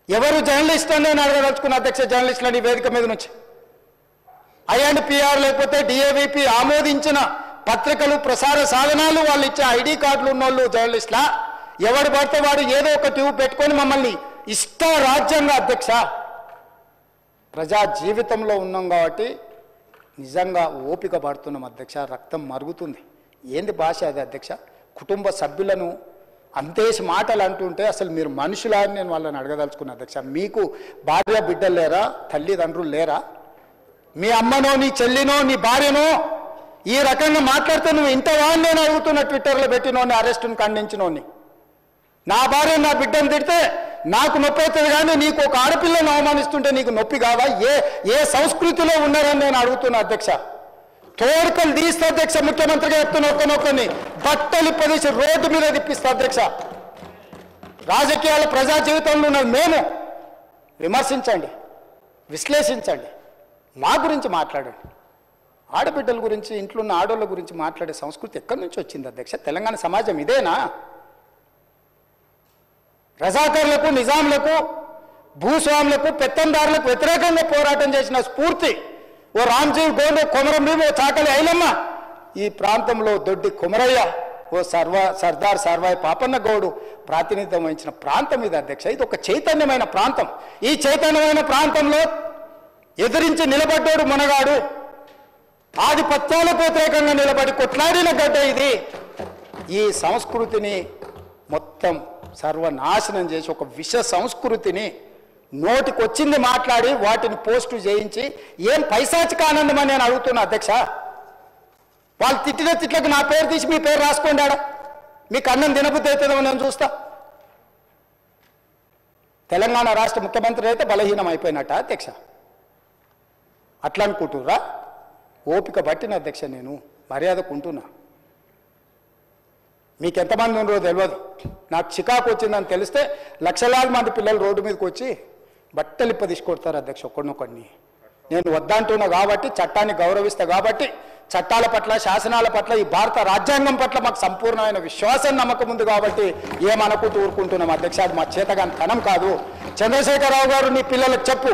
ఎవరు జర్నలిస్ట్ అని నేను అడగదలుచుకున్న అధ్యక్ష, జర్నలిస్టులని వేదిక మీద నుంచి ఐఎన్పిఆర్ లేకపోతే డిఏవిపి ఆమోదించిన పత్రికలు ప్రసార సాధనాలు వాళ్ళు ఇచ్చే ఐడి కార్డులు ఉన్నోళ్ళు జర్నలిస్టులా? ఎవడు పడితే వాడు ఏదో ఒక ట్యూబ్ పెట్టుకొని మమ్మల్ని ఇష్ట రాజ్యంగా అధ్యక్ష, ప్రజా జీవితంలో ఉన్నాం కాబట్టి నిజంగా ఓపిక పడుతున్నాం అధ్యక్ష, రక్తం మరుగుతుంది. ఏంది భాష అది అధ్యక్ష? కుటుంబ సభ్యులను అంతేసి మాటలు అంటుంటే అసలు మీరు మనుషులా అని నేను వాళ్ళని అడగదలుచుకున్నా అధ్యక్ష. మీకు భార్య బిడ్డలు లేరా? తల్లిదండ్రులు లేరా? మీ అమ్మనో నీ చెల్లినో నీ భార్యనో ఈ రకంగా మాట్లాడితే నువ్వు ఇంతవా నేను అడుగుతున్న ట్విట్టర్లో పెట్టినోని, అరెస్టును ఖండించినోని. నా భార్య నా బిడ్డను తిడితే నాకు నొప్పి అవుతుంది, కానీ నీకు ఒక ఆడపిల్లను అవమానిస్తుంటే నీకు నొప్పి కాదా? ఏ సంస్కృతిలో ఉన్నారని నేను అడుగుతున్నా అధ్యక్ష. తోడుకలు తీస్తే అధ్యక్ష, ముఖ్యమంత్రిగా చెప్తున్న ఒక్కనొక్కని బట్టలు పదేసి రోడ్డు మీద తిప్పిస్తా అధ్యక్ష. రాజకీయాల ప్రజా జీవితంలో ఉన్నది మేము. విమర్శించండి, విశ్లేషించండి, మా గురించి మాట్లాడండి. ఆడబిడ్డల గురించి, ఇంట్లో ఉన్న ఆడోళ్ళ గురించి మాట్లాడే సంస్కృతి ఎక్కడి నుంచి వచ్చింది అధ్యక్ష? తెలంగాణ సమాజం ఇదేనా? రజాకర్లకు, నిజాంలకు, భూస్వాములకు, పెత్తందారులకు వ్యతిరేకంగా పోరాటం చేసిన స్ఫూర్తి ఓ రామ్జీవ్ గోండు, కొమరం భీమ్, ఓ చాకలి ఐలమ్మ, ఈ ప్రాంతంలో దొడ్డి కుమరయ్య, ఓ సర్దార్ సర్వాయి పాపన్న గౌడు ప్రాతినిధ్యం వహించిన ప్రాంతం ఇది అధ్యక్ష. ఇది ఒక చైతన్యమైన ప్రాంతం. ఈ చైతన్యమైన ప్రాంతంలో ఎదిరించి నిలబడ్డాడు మనగాడు. ఆధిపత్యాలకు వ్యతిరేకంగా నిలబడి కొట్లాడిన గడ్డ ఇది. ఈ సంస్కృతిని మొత్తం సర్వనాశనం చేసి ఒక విష సంస్కృతిని నోటికొచ్చింది మాట్లాడి వాటిని పోస్టు చేయించి ఏం పైశాచిక ఆనందం అని నేను అడుగుతున్నా అధ్యక్ష. వాళ్ళు తిట్టిన తిట్లకు నా పేరు తీసి మీ పేరు రాసుకోండి. ఆడ మీకు అన్నం తినబుద్ధి అవుతుందో నేను చూస్తా. తెలంగాణ రాష్ట్ర ముఖ్యమంత్రి అయితే బలహీనం అయిపోయినట్ట అధ్యక్ష? అట్లా అనుకుంటుర్రా? ఓపిక పట్టిన అధ్యక్ష, నేను మర్యాదకుంటున్నా. మీకు ఎంతమంది ఉన్నారో తెలియదు. నాకు చికాకు వచ్చిందని తెలిస్తే లక్షలాది మంది పిల్లలు రోడ్డు మీదకి వచ్చి బట్టలు తీసుకొడతారు అధ్యక్ష ఒక్కడినొక్కడిని. నేను వద్దంటున్నా కాబట్టి, చట్టాన్ని గౌరవిస్తా కాబట్టి, చట్టాల పట్ల, శాసనాల పట్ల, ఈ భారత రాజ్యాంగం పట్ల మాకు సంపూర్ణమైన విశ్వాసం, నమ్మకం ఉంది కాబట్టి ఏమనుకుంటూ ఊరుకుంటున్నాం అధ్యక్ష. అది మా చేతగాని తనం కాదు. చంద్రశేఖరరావు గారు నీ పిల్లలకు చెప్పు,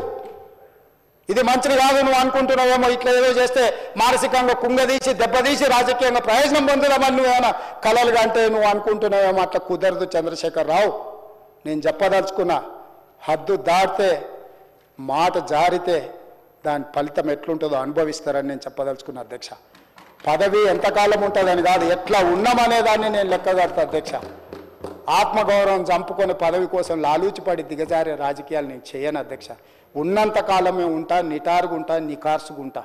ఇది మంచిది కాదు, నువ్వు అనుకుంటున్నావేమో ఇట్లా ఏదో చేస్తే మానసికంగా కుంగదీసి దెబ్బతీసి రాజకీయంగా ప్రయోజనం పొందుదామని నువ్వేమైనా కలలుగా అంటే నువ్వు అనుకుంటున్నావేమో. అట్లా కుదరదు చంద్రశేఖరరావు. నేను చెప్పదలుచుకున్నా, హద్దు దాటితే, మాట జారితే దాని ఫలితం ఎట్లుంటుందో అనుభవిస్తారని నేను చెప్పదలుచుకున్నా అధ్యక్ష. పదవి ఎంతకాలం ఉంటుందని కాదు, ఎట్లా ఉన్నామనేదాన్ని నేను లెక్కగడతా అధ్యక్ష. ఆత్మగౌరవం చంపుకొని పదవి కోసం లాలూచిపడి దిగజారే రాజకీయాలు నేను చేయను అధ్యక్ష. ఉన్నంతకాలమే ఉంటా, నిటారుగుంటా, నికార్సుగుంటా.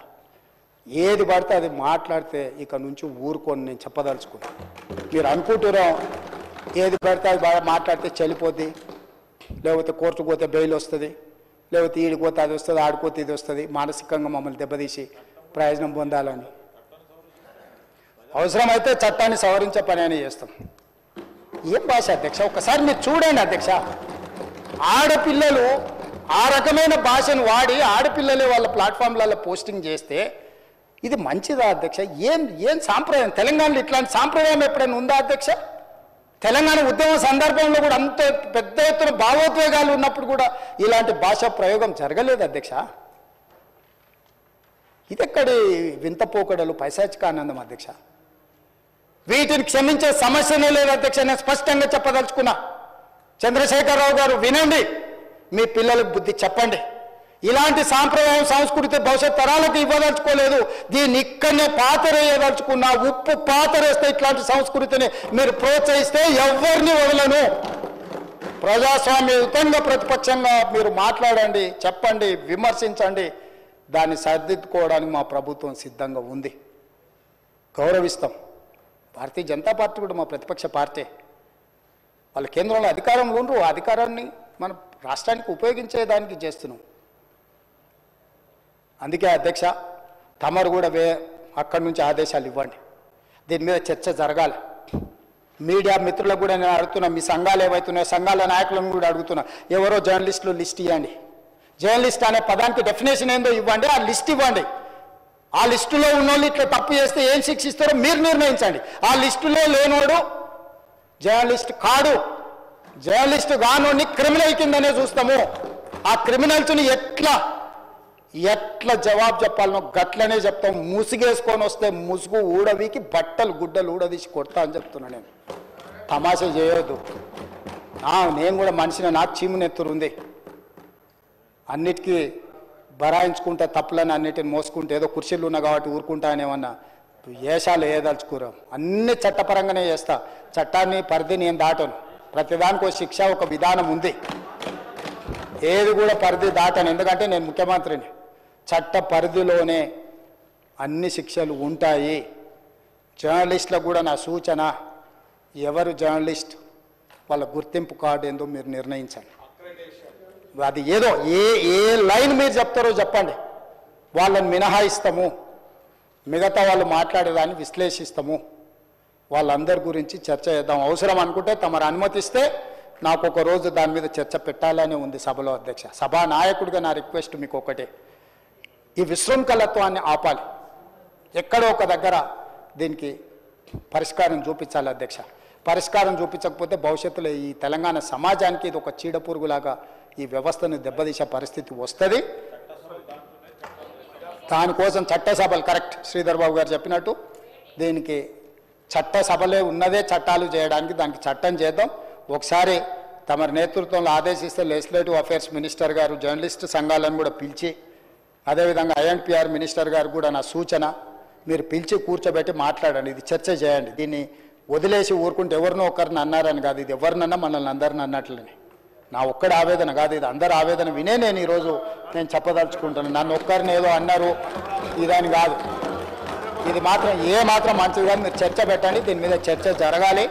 ఏది పడితే అది మాట్లాడితే ఇక నుంచి ఊరుకొని నేను చెప్పదలుచుకున్నా. మీరు అనుకుంటున్నాం ఏది పడితే అది బాగా మాట్లాడితే చెల్లిపోద్ది, లేకపోతే కోర్టుకు పోతే బెయిల్ వస్తుంది, లేకపోతే ఈడిపోతే అది వస్తుంది, ఆడిపోతే ఇది వస్తుంది, మానసికంగా మమ్మల్ని దెబ్బతీసి ప్రయోజనం పొందాలని. అవసరమైతే చట్టాన్ని సవరించే పని అని చేస్తాం. ఏం భాష అధ్యక్ష? ఒకసారి మీరు చూడండి అధ్యక్ష. ఆడపిల్లలు ఆ రకమైన భాషను వాడి ఆడపిల్లలే వాళ్ళ ప్లాట్ఫామ్లలో పోస్టింగ్ చేస్తే ఇది మంచిదా అధ్యక్ష? ఏం సాంప్రదాయం? తెలంగాణలో ఇట్లాంటి సాంప్రదాయం ఎప్పుడైనా ఉందా అధ్యక్ష? తెలంగాణ ఉద్యమ సందర్భంలో కూడా అంత పెద్ద ఎత్తున భావోద్వేగాలు ఉన్నప్పుడు కూడా ఇలాంటి భాషా ప్రయోగం జరగలేదు అధ్యక్ష. ఇదెక్కడి వింత పోకడలు, పైశాచిక ఆనందం అధ్యక్ష? వీటిని క్షమించే సమస్యనే లేదు అధ్యక్ష. నేను స్పష్టంగా చెప్పదలుచుకున్నా. చంద్రశేఖరరావు గారు వినండి, మీ పిల్లలకు బుద్ధి చెప్పండి. ఇలాంటి సాంప్రదాయం, సంస్కృతి భవిష్యత్ తరాలకు ఇవ్వదలుచుకోలేదు. దీన్ని ఇక్కడనే పాతరేయదలుచుకున్నా. ఉప్పు పాతరేస్తే ఇట్లాంటి సంస్కృతిని మీరు ప్రోత్సహిస్తే ఎవరిని వదలను. ప్రజాస్వామ్యయుతంగా ప్రతిపక్షంగా మీరు మాట్లాడండి, చెప్పండి, విమర్శించండి. దాన్ని సరిదిద్దుకోవడానికి మా ప్రభుత్వం సిద్ధంగా ఉంది. గౌరవిస్తాం. భారతీయ జనతా పార్టీ కూడా మా ప్రతిపక్ష పార్టీ. వాళ్ళ కేంద్రంలో అధికారంలో ఉండరు. ఆ అధికారాన్ని మన రాష్ట్రానికి ఉపయోగించేదానికి చేస్తున్నాం. అందుకే అధ్యక్ష, తమరు కూడా అక్కడి నుంచి ఆదేశాలు ఇవ్వండి. దీని మీద చర్చ జరగాలి. మీడియా మిత్రులకు కూడా నేను అడుగుతున్నా, మీ సంఘాలు ఏవైతున్నాయో సంఘాల నాయకులను కూడా అడుగుతున్నా, ఎవరో జర్నలిస్టులు లిస్ట్ ఇవ్వండి. జర్నలిస్ట్ అనే పదానికి డెఫినేషన్ ఏందో ఇవ్వండి, ఆ లిస్ట్ ఇవ్వండి. ఆ లిస్టులో ఉన్నోళ్ళు ఇట్లా తప్పు చేస్తే ఏం శిక్షిస్తారో మీరు నిర్ణయించండి. ఆ లిస్టులో లేనోడు జర్నలిస్ట్ కాడు. జర్నలిస్టు గానోని క్రిమినల్ కిందనే చూస్తాము. ఆ క్రిమినల్స్ని ఎట్లా జవాబు చెప్పాలనో గట్లనే చెప్తాం. ముసుగేసుకొని వస్తే ముసుగు ఊడవీకి బట్టలు గుడ్డలు ఊడదీసి కొడతా అని చెప్తున్నా. నేను తమాషా చేయొద్దు. నేను కూడా మనిషిని, నాకు చీమునెత్తురు ఉంది. అన్నిటికీ బరాయించుకుంటే తప్పులని అన్నిటిని మోసుకుంటే ఏదో కుర్చీలు ఉన్నా కాబట్టి ఊరుకుంటా అనేమన్నా ఏషాలు ఏదలుచుకోరు. అన్ని చట్టపరంగానే చేస్తా. చట్టాన్ని పరిధి నేను దాటను. ప్రతిదానికి ఒక శిక్ష, ఒక విధానం ఉంది. ఏది కూడా పరిధి దాటను. ఎందుకంటే నేను ముఖ్యమంత్రిని. చట్ట పరిధిలోనే అన్ని శిక్షలు ఉంటాయి. జర్నలిస్టులకు కూడా నా సూచన, ఎవరు జర్నలిస్ట్ వాళ్ళ గుర్తింపు కార్డు ఏందో మీరు నిర్ణయించండి. అది ఏదో ఏ లైన్ మీరు చెప్తారో చెప్పండి. వాళ్ళని మినహాయిస్తాము, మిగతా వాళ్ళు మాట్లాడేదాన్ని విశ్లేషిస్తాము. వాళ్ళందరి గురించి చర్చ చేద్దాం. అవసరం అనుకుంటే తమరు అనుమతిస్తే నాకు ఒక రోజు దాని మీద చర్చ పెట్టాలని ఉంది సభలో. అధ్యక్ష, సభా నాయకుడిగా నా రిక్వెస్ట్ మీకు ఒకటే, ఈ విశృంఖలత్వాన్ని ఆపాలి. ఎక్కడో ఒక దగ్గర దీనికి పరిష్కారం చూపించాలి అధ్యక్ష. పరిష్కారం చూపించకపోతే భవిష్యత్తులో ఈ తెలంగాణ సమాజానికి ఇది ఒక చీడపురుగులాగా ఈ వ్యవస్థను దెబ్బతీసే పరిస్థితి వస్తుంది. దానికోసం చట్టసభలు, కరెక్ట్ శ్రీధర్ బాబు గారు చెప్పినట్టు, దీనికి చట్టసభలే ఉన్నదే చట్టాలు చేయడానికి. దానికి చట్టం చేద్దాం. ఒకసారి తమ నేతృత్వంలో ఆదేశిస్తే లెజిస్లేటివ్ అఫేర్స్ మినిస్టర్ గారు జర్నలిస్టు సంఘాలను కూడా పిలిచి, అదేవిధంగా ఐఎన్పిఆర్ మినిస్టర్ గారు కూడా నా సూచన, మీరు పిలిచి కూర్చోబెట్టి మాట్లాడండి. ఇది చర్చ చేయండి. దీన్ని వదిలేసి ఊరుకుంటే ఎవరినో ఒకరిని అన్నారని కాదు, ఇది ఎవరినన్నా మనల్ని అందరిని అన్నట్లని. నా ఒక్కడి ఆవేదన కాదు, ఇది అందరి ఆవేదన వినే నేను ఈరోజు చెప్పదలుచుకుంటాను. నన్ను ఒక్కరిని ఏదో అన్నారు ఇదని కాదు. ఇది మాత్రం మాత్రం మంచిది కాదు. మీరు చర్చ పెట్టండి. దీని మీద చర్చ జరగాలి.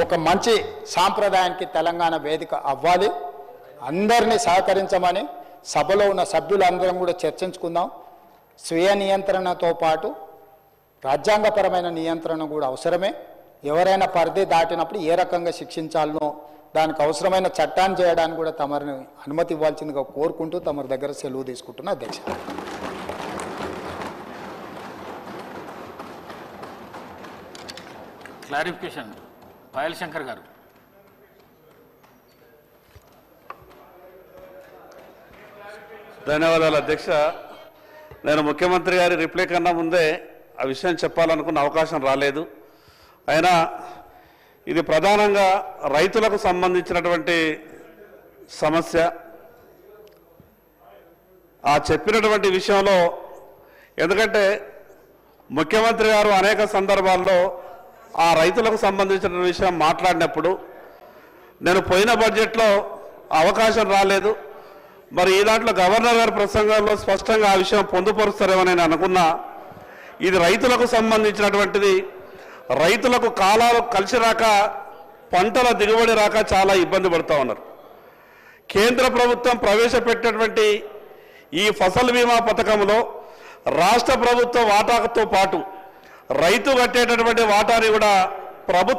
ఒక మంచి సాంప్రదాయానికి తెలంగాణ వేదిక అవ్వాలి. అందరినీ సహకరించమని సభలో ఉన్న సభ్యులందరం కూడా చర్చించుకుందాం. స్వీయ నియంత్రణతో పాటు రాజ్యాంగపరమైన నియంత్రణ కూడా అవసరమే. ఎవరైనా పరిధి దాటినప్పుడు ఏ రకంగా శిక్షించాలనో దానికి అవసరమైన చట్టాన్ని చేయడానికి కూడా తమరిని అనుమతి ఇవ్వాల్సిందిగా కోరుకుంటూ తమరి దగ్గర సెలవు తీసుకుంటున్నా అధ్యక్ష. క్లారిఫికేషన్ పాయల్ శంకర్ గారు. ధన్యవాదాలు అధ్యక్ష. నేను ముఖ్యమంత్రి గారి రిప్లై కన్నా ముందే ఆ విషయం చెప్పాలనుకున్న అవకాశం రాలేదు. అయినా ఇది ప్రధానంగా రైతులకు సంబంధించినటువంటి సమస్య. ఆ చెప్పినటువంటి విషయంలో, ఎందుకంటే ముఖ్యమంత్రి గారు అనేక సందర్భాల్లో ఆ రైతులకు సంబంధించిన విషయం మాట్లాడినప్పుడు నేను పోయిన బడ్జెట్లో అవకాశం రాలేదు. మరి ఈ దాంట్లో గవర్నర్ గారి ప్రసంగంలో స్పష్టంగా ఆ విషయం పొందుపరుస్తారేమో నేను అనుకున్నా. ఇది రైతులకు సంబంధించినటువంటిది. రైతులకు కాలాలు కలిసి రాక, పంటల దిగుబడి రాక చాలా ఇబ్బంది పడుతూ ఉన్నారు. కేంద్ర ప్రభుత్వం ప్రవేశపెట్టినటువంటి ఈ ఫసల్ బీమా పథకంలో రాష్ట్ర ప్రభుత్వ వాటాతో పాటు రైతు కట్టేటటువంటి వాటాని కూడా ప్రభుత్వం